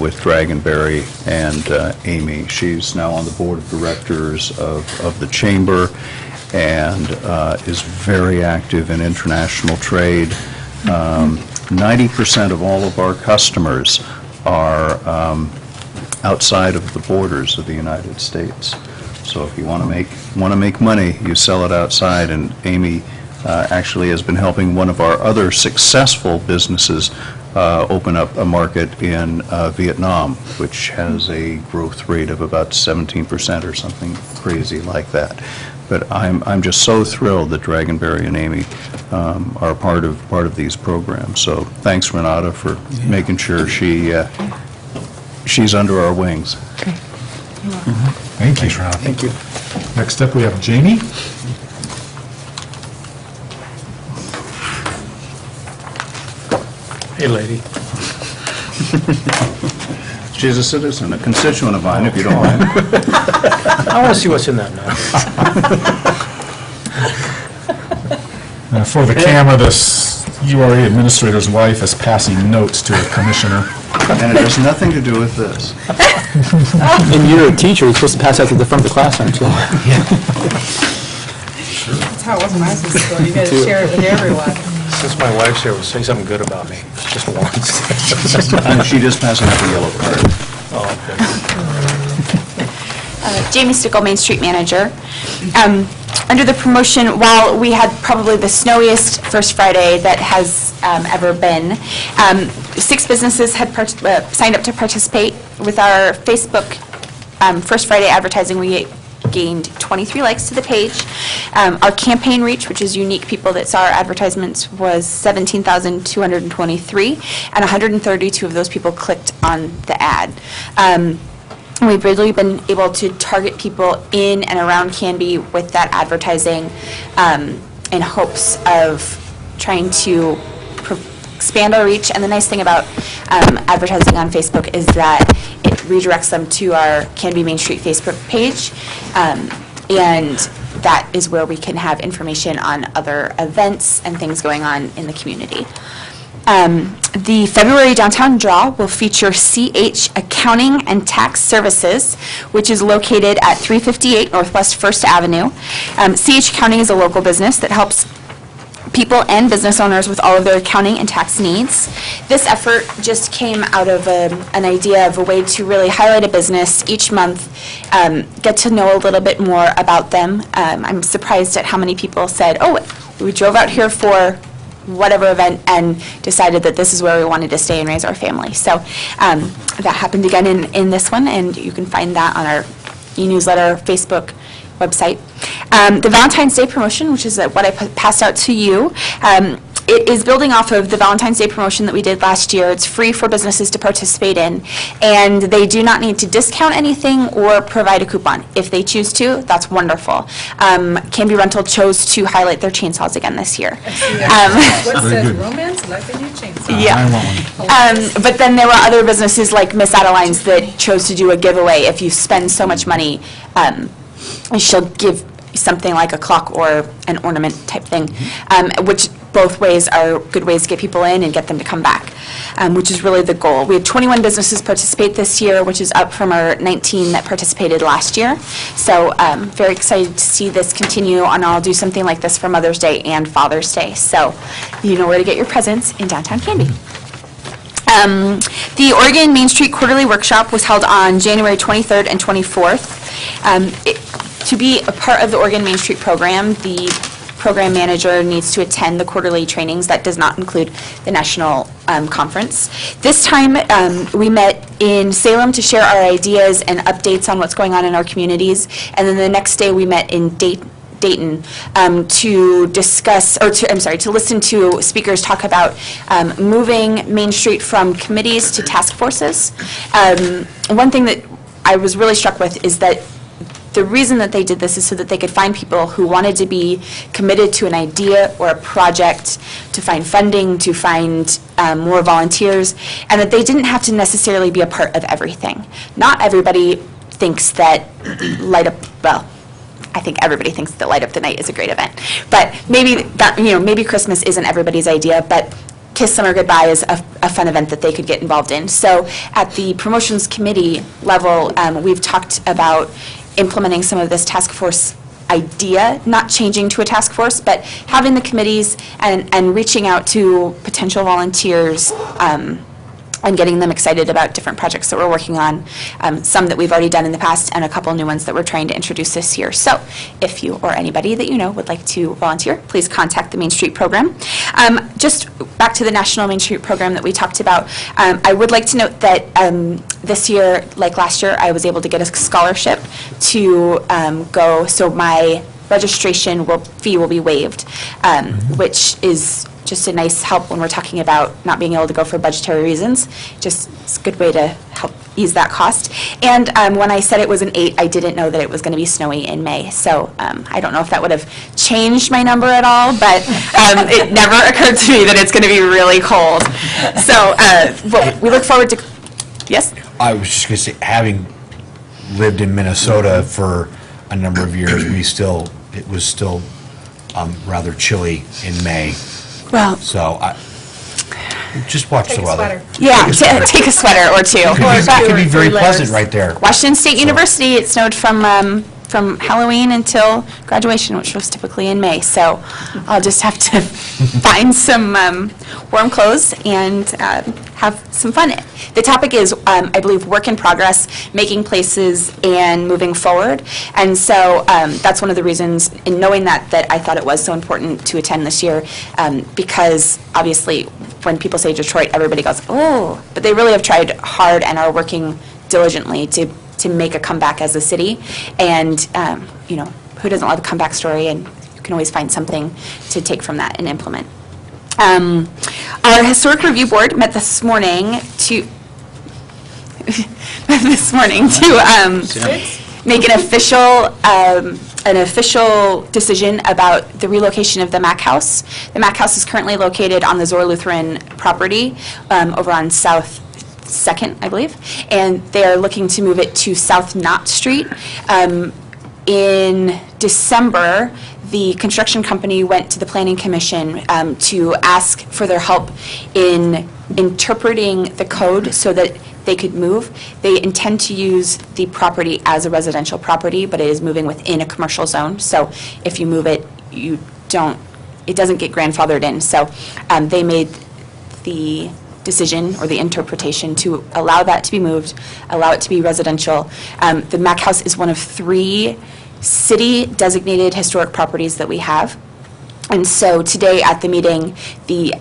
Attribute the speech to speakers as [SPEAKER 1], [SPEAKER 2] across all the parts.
[SPEAKER 1] with Dragonberry and Amy. She's now on the board of directors of the Chamber and is very active in international trade. 90% of all of our customers are outside of the borders of the United States. So if you want to make money, you sell it outside. And Amy actually has been helping one of our other successful businesses open up a market in Vietnam, which has a growth rate of about 17% or something crazy like that. But I'm just so thrilled that Dragonberry and Amy are part of these programs. So thanks, Renata, for making sure she's under our wings.
[SPEAKER 2] Okay.
[SPEAKER 3] Thank you, Renata. Thank you. Next up, we have Jamie.
[SPEAKER 4] Hey, lady.
[SPEAKER 1] She's a citizen, a constituent of mine, if you don't mind.
[SPEAKER 4] I want to see what's in that now.
[SPEAKER 3] For the camera, this URA administrator's wife is passing notes to a commissioner.
[SPEAKER 1] And it has nothing to do with this.
[SPEAKER 2] And you're a teacher, you're supposed to pass out to the front of the class, aren't you?
[SPEAKER 5] That's how it was when I was in school. You got to share it with everyone.
[SPEAKER 4] Since my wife's here, say something good about me, just once.
[SPEAKER 1] And she just passing out the yellow card.
[SPEAKER 4] Oh, okay.
[SPEAKER 6] Jamie Stickle, Main Street Manager. Under the promotion, while we had probably the snowiest First Friday that has ever been, 6 businesses had signed up to participate. With our Facebook First Friday advertising, we gained 23 likes to the page. Our campaign reach, which is unique people that saw our advertisements, was 17,223, and 132 of those people clicked on the ad. We've really been able to target people in and around Canby with that advertising in hopes of trying to expand our reach. And the nice thing about advertising on Facebook is that it redirects them to our Canby Main Street Facebook page. And that is where we can have information on other events and things going on in the community. The February downtown draw will feature CH Accounting and Tax Services, which is located at 358 Northwest First Avenue. CH Accounting is a local business that helps people and business owners with all of their accounting and tax needs. This effort just came out of an idea of a way to really highlight a business each month, get to know a little bit more about them. I'm surprised at how many people said, oh, we drove out here for whatever event and decided that this is where we wanted to stay and raise our family. So that happened again in this one, and you can find that on our e-newsletter Facebook website. The Valentine's Day promotion, which is what I passed out to you, it is building off of the Valentine's Day promotion that we did last year. It's free for businesses to participate in, and they do not need to discount anything or provide a coupon. If they choose to, that's wonderful. Canby Rental chose to highlight their chainsaws again this year.
[SPEAKER 5] What says romance like a new chainsaw?
[SPEAKER 6] Yeah. But then there were other businesses like Miss Adeline's that chose to do a giveaway. If you spend so much money, she'll give something like a clock or an ornament type thing, which both ways are good ways to get people in and get them to come back, which is really the goal. We had 21 businesses participate this year, which is up from our 19 that participated last year. So very excited to see this continue, and I'll do something like this for Mother's Day and Father's Day. So you know where to get your presents in downtown Canby. The Oregon Main Street Quarterly Workshop was held on January 23rd and 24th. To be a part of the Oregon Main Street program, the program manager needs to attend the quarterly trainings. That does not include the national conference. This time we met in Salem to share our ideas and updates on what's going on in our communities, and then the next day we met in Dayton to discuss, or to listen to speakers talk about moving Main Street from committees to task forces. One thing that I was really struck with is that the reason that they did this is so that they could find people who wanted to be committed to an idea or a project, to find funding, to find more volunteers, and that they didn't have to necessarily be a part of everything. Not everybody thinks that I think everybody thinks that Light Up the Night is a great event, but maybe that, maybe Christmas isn't everybody's idea, but Kiss Summer Goodbye is a fun event that they could get involved in. So at the promotions committee level, we've talked about implementing some of this task force idea, not changing to a task force, but having the committees and reaching out to potential volunteers and getting them excited about different projects that we're working on, some that we've already done in the past and a couple new ones that we're trying to introduce this year. So if you or anybody that you know would like to volunteer, please contact the Main Street program. Just back to the National Main Street program that we talked about, I would like to note that this year, like last year, I was able to get a scholarship to go, so my registration fee will be waived, which is just a nice help when we're talking about not being able to go for budgetary reasons. Just, it's a good way to help ease that cost. And when I said it was an 8, I didn't know that it was going to be snowy in May. So I don't know if that would have changed my number at all, but it never occurred to me that it's going to be really cold. So we look forward to, yes?
[SPEAKER 7] I was just going to say, having lived in Minnesota for a number of years, it was still rather chilly in May.
[SPEAKER 6] Well,
[SPEAKER 7] So just watch the weather.
[SPEAKER 6] yeah, take a sweater or two.
[SPEAKER 7] It could be very pleasant right there.
[SPEAKER 6] Washington State University, it snowed from Halloween until graduation, which was typically in May. So I'll just have to find some warm clothes and have some fun. The topic is, I believe, work in progress, making places and moving forward. And so that's one of the reasons, in knowing that I thought it was so important to attend this year, because obviously when people say Detroit, everybody goes, oh, but they really have tried hard and are working diligently to make a comeback as a city. And, who doesn't love a comeback story? And you can always find something to take from that and implement. Our Historic Review Board met this morning to make an official decision about the relocation of the Mac House. The Mac House is currently located on the Zor Lutheran property over on South 2nd, I believe, and they're looking to move it to South Knott Street. In December, the construction company went to the Planning Commission to ask for their help in interpreting the code so that they could move. They intend to use the property as a residential property, but it is moving within a commercial zone. So if you move it, it doesn't get grandfathered in. So they made the decision or the interpretation to allow that to be moved, allow it to be residential. The Mac House is one of 3 city-designated historic properties that we have. And so today at the meeting, the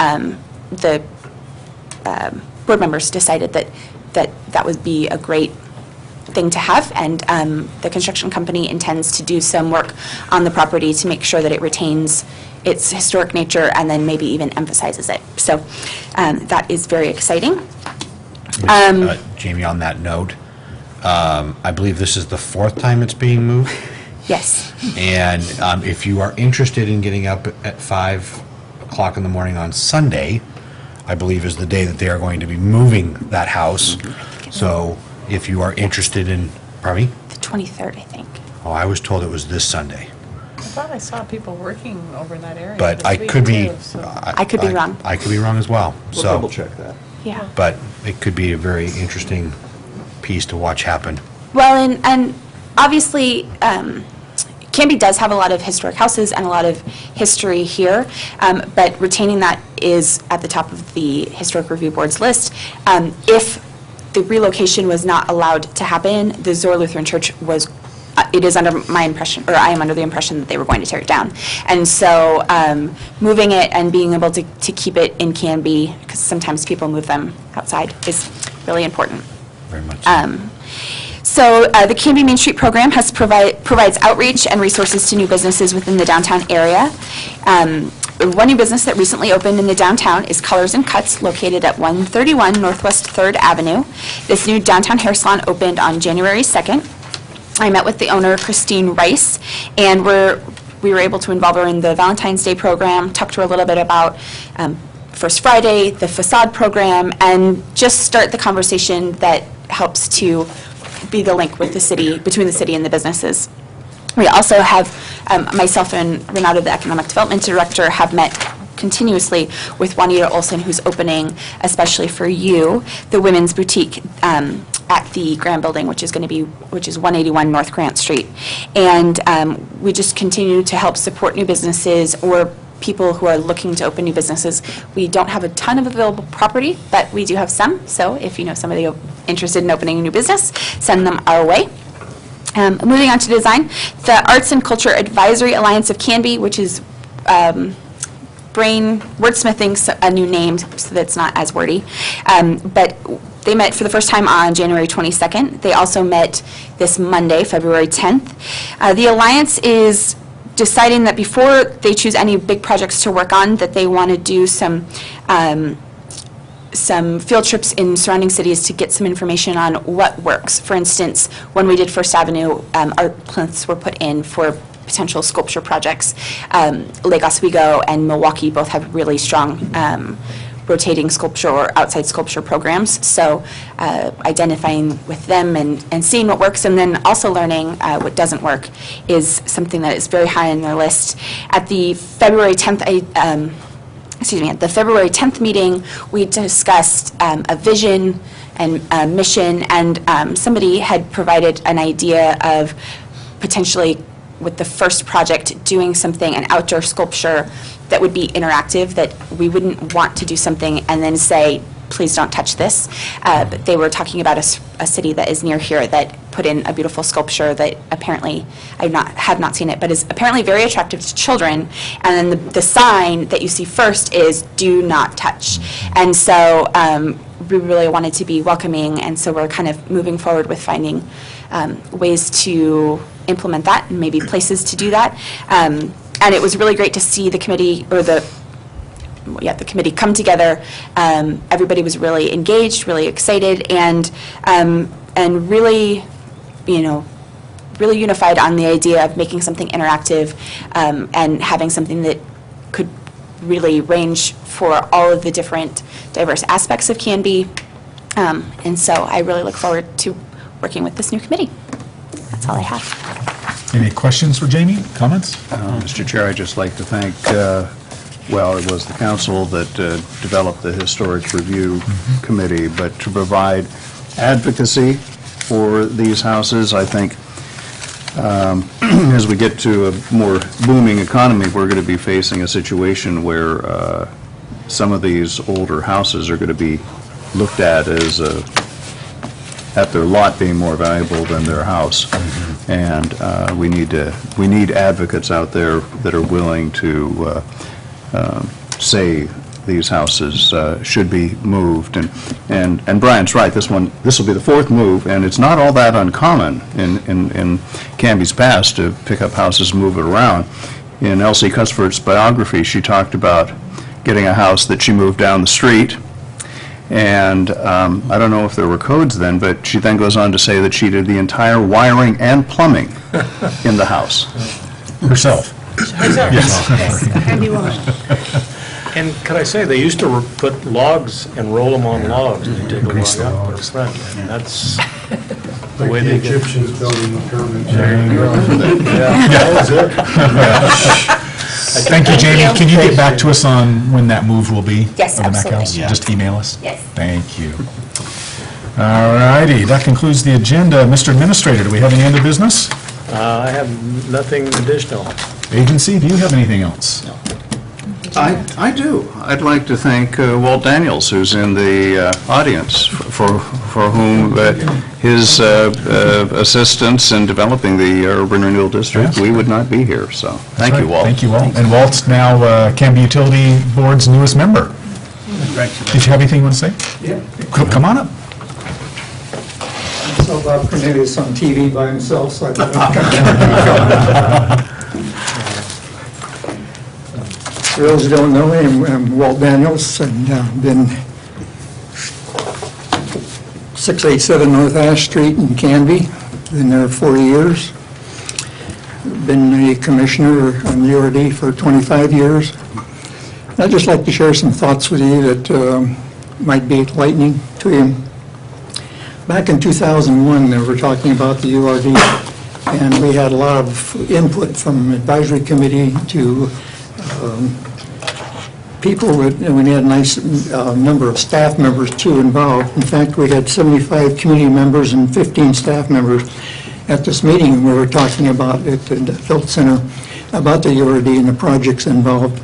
[SPEAKER 6] board members decided that would be a great thing to have, and the construction company intends to do some work on the property to make sure that it retains its historic nature and then maybe even emphasizes it. So that is very exciting.
[SPEAKER 7] Jamie, on that note, I believe this is the 4th time it's being moved.
[SPEAKER 6] Yes.
[SPEAKER 7] And if you are interested in getting up at 5 o'clock in the morning on Sunday, I believe is the day that they are going to be moving that house. So if you are interested in, pardon me?
[SPEAKER 6] The 23rd, I think.
[SPEAKER 7] Oh, I was told it was this Sunday.
[SPEAKER 5] I thought I saw people working over in that area.
[SPEAKER 7] But
[SPEAKER 5] this
[SPEAKER 7] I
[SPEAKER 5] week,
[SPEAKER 7] could be.
[SPEAKER 5] too, so-
[SPEAKER 6] I could be wrong.
[SPEAKER 7] I could be wrong as well.
[SPEAKER 1] We'll
[SPEAKER 7] So,
[SPEAKER 1] double check that.
[SPEAKER 6] Yeah.
[SPEAKER 7] but it could be a very interesting piece to watch happen.
[SPEAKER 6] Well, and obviously, Canby does have a lot of historic houses and a lot of history here, but retaining that is at the top of the Historic Review Board's list. If the relocation was not allowed to happen, the Zor Lutheran Church it is under my impression, or I am under the impression that they were going to tear it down. And so moving it and being able to keep it in Canby, because sometimes people move them outside, is really important.
[SPEAKER 7] Very much so.
[SPEAKER 6] So the Canby Main Street program provides outreach and resources to new businesses within the downtown area. One new business that recently opened in the downtown is Colors and Cuts, located at 131 Northwest 3rd Avenue. This new downtown hair salon opened on January 2nd. I met with the owner, Christine Rice, and we were able to involve her in the Valentine's Day program, talk to her a little bit about First Friday, the facade program, and just start the conversation that helps to be the link with the city, between the city and the businesses. We also have, myself and Renato, the Economic Development Director, have met continuously with Juanita Olson, who's opening, especially for you, the women's boutique at the Graham Building, which is 181 North Grant Street. And we just continue to help support new businesses or people who are looking to open new businesses. We don't have a ton of available property, but we do have some. So if you know somebody interested in opening a new business, send them our way. Moving on to design, the Arts and Culture Advisory Alliance of Canby, which is wordsmithing a new name so that it's not as wordy. But they met for the first time on January 22nd. They also met this Monday, February 10th. The Alliance is deciding that before they choose any big projects to work on, that they want to do some field trips in surrounding cities to get some information on what works. For instance, when we did First Avenue, art plinths were put in for potential sculpture projects. Lake Oswego and Milwaukee both have really strong rotating sculpture or outside sculpture programs. So identifying with them and seeing what works, and then also learning what doesn't work is something that is very high on their list. At the February 10th, at the February 10th meeting, we discussed a vision and a mission, and somebody had provided an idea of potentially, with the first project, doing something, an outdoor sculpture that would be interactive, that we wouldn't want to do something and then say, please don't touch this. But they were talking about a city that is near here that put in a beautiful sculpture that apparently, have not seen it, but is apparently very attractive to children. And then the sign that you see first is do not touch. And so we really wanted to be welcoming, and so we're kind of moving forward with finding ways to implement that and maybe places to do that. And it was really great to see the committee, or the committee come together. Everybody was really engaged, really excited, and really, really unified on the idea of making something interactive and having something that could really range for all of the different diverse aspects of Canby. And so I really look forward to working with this new committee. That's all I have.
[SPEAKER 3] Any questions for Jamie? Comments?
[SPEAKER 1] Mr. Chair, I'd just like to thank, it was the council that developed the Historic Review Committee, but to provide advocacy for these houses, I think as we get to a more booming economy, we're going to be facing a situation where some of these older houses are going to be looked at as at their lot being more valuable than their house. And we need advocates out there that are willing to say these houses should be moved. And Brian's right, this will be the fourth move, and it's not all that uncommon in Canby's past to pick up houses and move it around. In Elsie Cuthbert's biography, she talked about getting a house that she moved down the street. And I don't know if there were codes then, but she then goes on to say that she did the entire wiring and plumbing in the house.
[SPEAKER 3] Herself.
[SPEAKER 5] Yes, a handy woman.
[SPEAKER 4] And could I say, they used to put logs and roll them on logs, and you take a
[SPEAKER 3] Grease
[SPEAKER 4] log
[SPEAKER 3] the
[SPEAKER 4] out, put a
[SPEAKER 3] logs.
[SPEAKER 4] cement, and that's the
[SPEAKER 8] Like
[SPEAKER 4] way
[SPEAKER 8] the
[SPEAKER 4] they did.
[SPEAKER 8] Egyptians building the pyramids.
[SPEAKER 3] Thank you, Jamie. Can you get back to us on when that move will be?
[SPEAKER 6] Yes,
[SPEAKER 3] of the Mac
[SPEAKER 6] absolutely.
[SPEAKER 3] House? Just email us?
[SPEAKER 6] Yes.
[SPEAKER 3] Thank you. All righty, that concludes the agenda. Mr. Administrator, do we have any other business?
[SPEAKER 4] I have nothing additional.
[SPEAKER 3] Agency, do you have anything else?
[SPEAKER 1] I do. I'd like to thank Walt Daniels, who's in the audience, for whom his assistance in developing the urban renewal district,
[SPEAKER 3] Yes.
[SPEAKER 1] we would not be here. So thank you, Walt.
[SPEAKER 3] Thank you, Walt. And Walt's now Canby Utility Board's newest member. Did you have anything you want to say?
[SPEAKER 9] Yeah,
[SPEAKER 3] Come on up.
[SPEAKER 9] so Bob Cornelius on TV by himself, so I thought I'd come. For those who don't know me, I'm Walt Daniels, and been 687 North Ash Street in Canby. Been there 40 years. Been a commissioner on the URA for 25 years. I'd just like to share some thoughts with you that might be enlightening to you. Back in 2001, they were talking about the URD, and we had a lot of input from advisory committee to people, and we had a nice number of staff members too involved. In fact, we had 75 community members and 15 staff members at this meeting. We were talking about at the Health Center about the URD and the projects involved.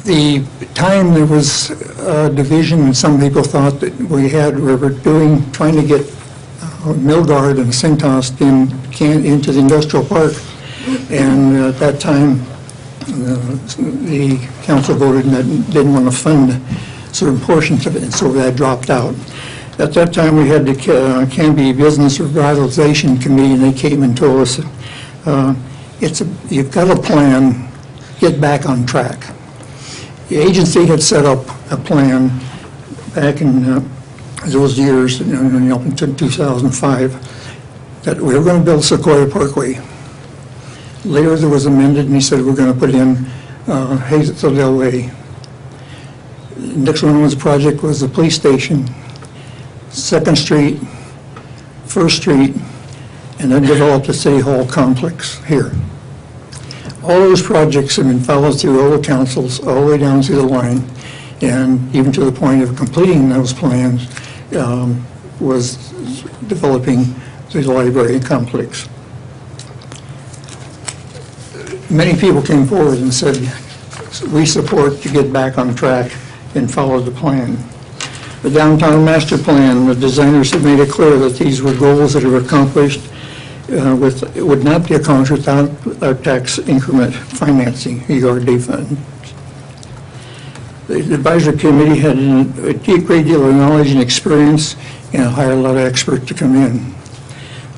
[SPEAKER 9] The time there was a division, and some people thought that we were trying to get Milgard and Cintas into the industrial park. And at that time, the council voted that didn't want to fund certain portions of it, and so that dropped out. At that time, we had the Canby Business Revitalization Committee, and they came and told us, you've got a plan, get back on track. The agency had set up a plan back in those years, up until 2005, that we were going to build Sequoia Parkway. Later, there was amended, and he said we're going to put in Hazeltale Way. Next one was project was the police station, 2nd Street, 1st Street, and then developed the City Hall complex here. All those projects have been followed through all the councils, all the way down through the line, and even to the point of completing those plans was developing the library complex. Many people came forward and said, we support to get back on track and follow the plan. The downtown master plan, the designers have made it clear that these were goals that are accomplished it would not be accomplished without our tax increment financing, URD fund. The advisory committee had a great deal of knowledge and experience and hired a lot of experts to come in.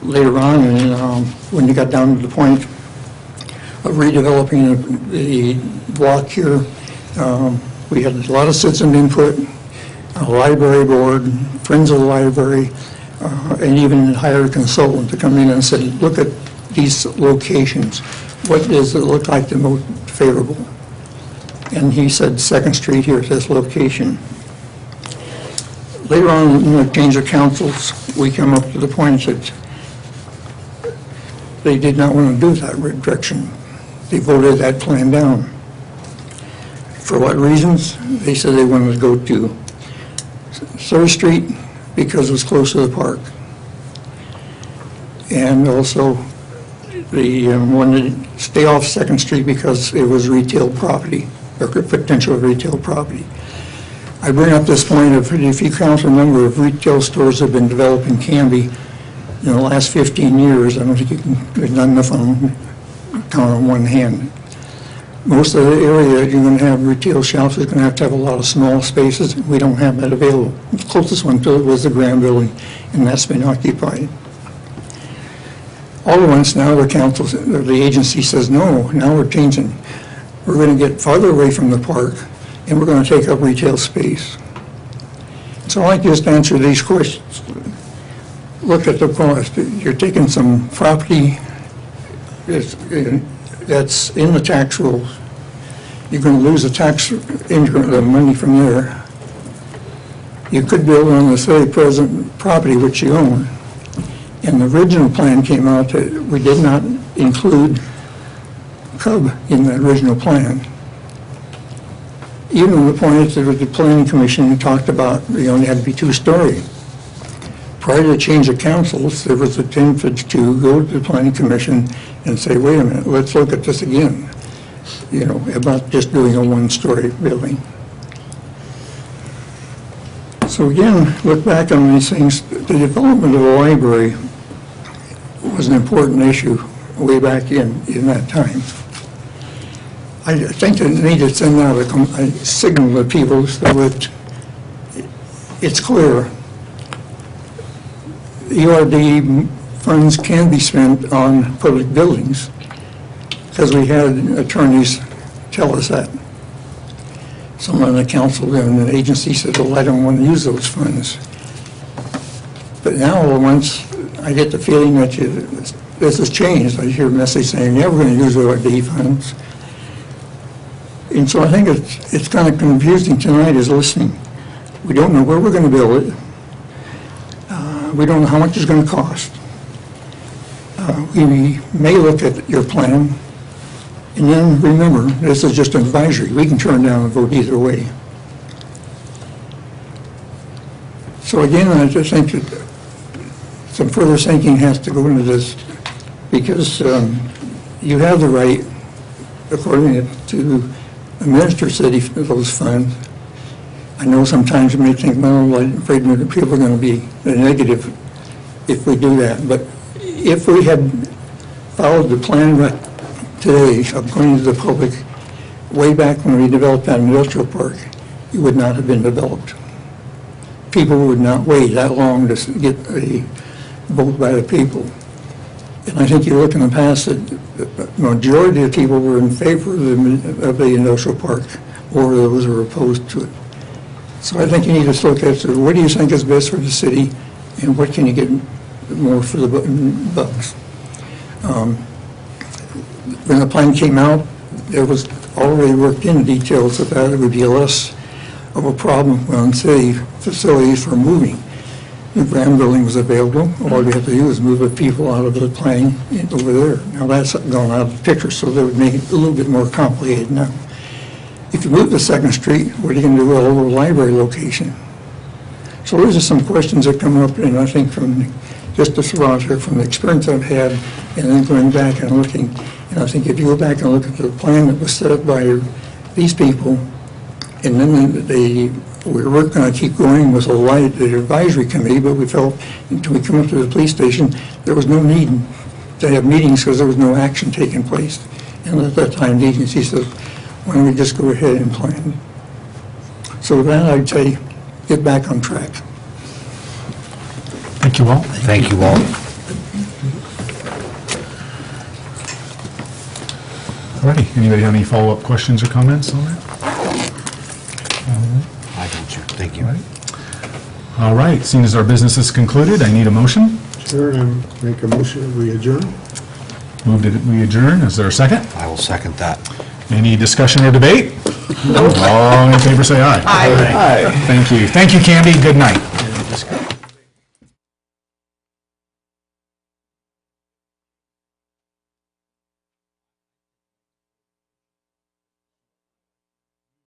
[SPEAKER 9] Later on, when you got down to the point of redeveloping the block here, we had a lot of citizen input, a library board, friends of the library, and even hired a consultant to come in and said, look at these locations. What does it look like the most favorable? And he said 2nd Street here at this location. Later on, in the change of councils, we come up to the point that they did not want to do that direction. They voted that plan down. For what reasons? They said they wanted to go to 3rd Street because it was close to the park. And also, they wanted to stay off 2nd Street because it was retail property, or potential retail property. I bring up this point of, if you count the number of retail stores that have been developed in Canby in the last 15 years, I don't think you can, there's not enough on them, count on one hand. Most of the area you're going to have retail shops is going to have a lot of small spaces. We don't have that available. The closest one to it was the Grand Building, and that's been occupied. All at once now the council, the agency says, no, now we're changing. We're going to get farther away from the park, and we're going to take up retail space. So I just answer these questions. Look at the cost. You're taking some property that's in the tax rules. You're going to lose the tax increment, the money from there. You could build on the city present property which you own. And the original plan came out that we did not include Cub in the original plan. Even to the point that the planning commission talked about they only had to be 2-story. Prior to the change of councils, there was attempted to go to the planning commission and say, wait a minute, let's look at this again, about just doing a 1-story building. So again, look back on these things. The development of the library was an important issue way back in that time. I think they need to send out a signal to people so that it's clear. URD funds can be spent on public buildings, because we had attorneys tell us that. Someone on the council and the agency said, well, I don't want to use those funds. But now, once I get the feeling that this has changed, I hear a message saying, yeah, we're going to use URD funds. And so I think it's kind of confusing tonight is listening. We don't know where we're going to build it. We don't know how much it's going to cost. We may look at your plan And then, remember, this is just an advisory. We can turn down and vote either way. So again, I just think that some further thinking has to go into this, because you have the right, according to administer those funds. I know sometimes you may think, well, I'm afraid that people are going to be negative if we do that. But if we had followed the plan today of going to the public way back when we developed that industrial park, it would not have been developed. People would not wait that long to get a vote by the people. And I think you look in the past, the majority of people were in favor of the industrial park, or those who were opposed to it. So I think you need to look at, what do you think is best for the city, and what can you get more for the bucks? When the plan came out, there was already worked in details of that. It would be less of a problem on city facilities for moving. The Graham building was available. All we have to do is move the people out of the plane over there. Now that's gone out of the picture, so that would make it a little bit more complicated now. If you move to 2nd Street, what are you going to do with the old library location? So those are some questions that come up, and I think from just this roster, from the experience I've had, and then going back and looking, and I think if you go back and look at the plan that was set up by these people, and then we were going to keep going with the advisory committee, but we felt until we come up to the police station, there was no need to have meetings because there was no action taking place. And at that time, the agency said, why don't we just go ahead and plan? So with that, I'd say, get back on track.
[SPEAKER 3] Thank you all.
[SPEAKER 7] Thank you all.
[SPEAKER 3] All righty, anybody have any follow-up questions or comments on that?
[SPEAKER 7] I don't, sir. Thank you.
[SPEAKER 3] All right, seeing as our business is concluded, I need a motion.
[SPEAKER 8] Sure, and make a motion that we adjourn.
[SPEAKER 3] Move that we adjourn. Is there a second?
[SPEAKER 7] I will second that.
[SPEAKER 3] Any discussion or debate? All in favor, say aye.
[SPEAKER 5] Aye.
[SPEAKER 3] Thank you. Thank you, Candy. Good night.